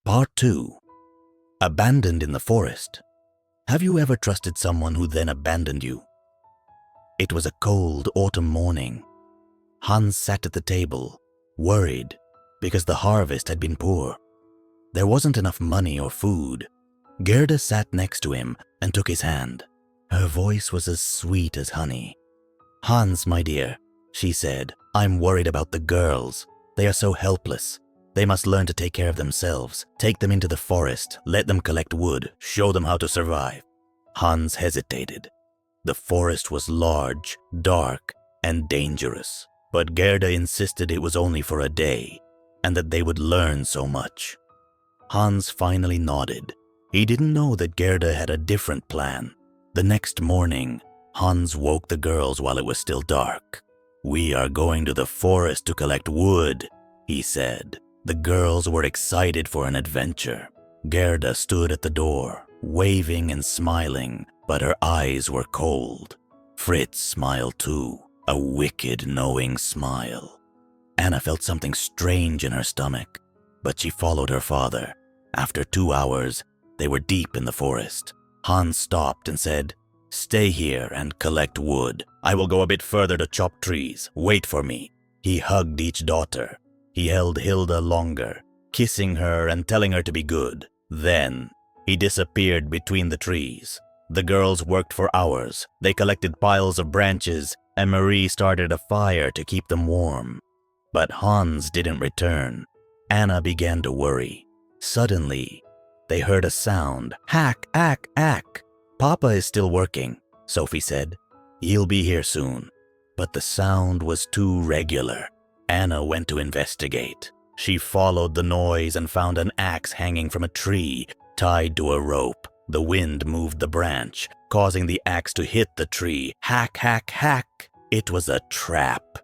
Part 2. Abandoned in the forest. Have you ever trusted someone who then abandoned you? It was a cold autumn morning. Hans sat at the table, worried because the harvest had been poor. There wasn't enough money or food. Gerda sat next to him and took his hand. Her voice was as sweet as honey. "Hans, my dear," she said, "I'm worried about the girls. They are so helpless. They must learn to take care of themselves. Take them into the forest, let them collect wood, show them how to survive." Hans hesitated. The forest was large, dark, and dangerous, but Gerda insisted it was only for a day, and that they would learn so much. Hans finally nodded. He didn't know that Gerda had a different plan. The next morning, Hans woke the girls while it was still dark. "We are going to the forest to collect wood," he said. The girls were excited for an adventure. Gerda stood at the door, waving and smiling, but her eyes were cold. Fritz smiled too, a wicked, knowing smile. Anna felt something strange in her stomach, but she followed her father. After 2 hours, they were deep in the forest. Hans stopped and said, "Stay here and collect wood. I will go a bit further to chop trees. Wait for me." He hugged each daughter. He held Hilda longer, kissing her and telling her to be good. Then, he disappeared between the trees. The girls worked for hours. They collected piles of branches, and Marie started a fire to keep them warm. But Hans didn't return. Anna began to worry. Suddenly, they heard a sound. "Hack, hack, hack." "Papa is still working," Sophie said. "He'll be here soon." But the sound was too regular. Anna went to investigate. She followed the noise and found an axe hanging from a tree, tied to a rope. The wind moved the branch, causing the axe to hit the tree. Hack, hack, hack. It was a trap.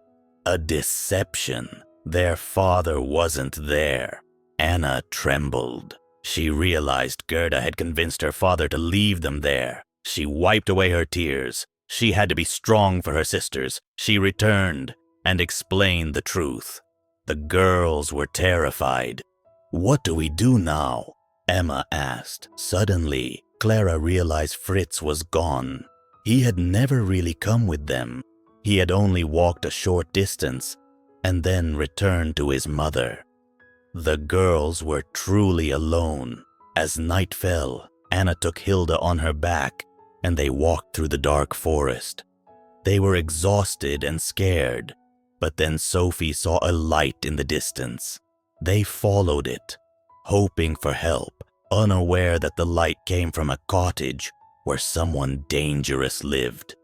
A deception. Their father wasn't there. Anna trembled. She realized Gerda had convinced her father to leave them there. She wiped away her tears. She had to be strong for her sisters. She returned and explained the truth. The girls were terrified. "What do we do now?" Emma asked. Suddenly, Clara realized Fritz was gone. He had never really come with them. He had only walked a short distance and then returned to his mother. The girls were truly alone. As night fell, Anna took Hilda on her back and they walked through the dark forest. They were exhausted and scared, but then Sophie saw a light in the distance. They followed it, hoping for help, unaware that the light came from a cottage where someone dangerous lived.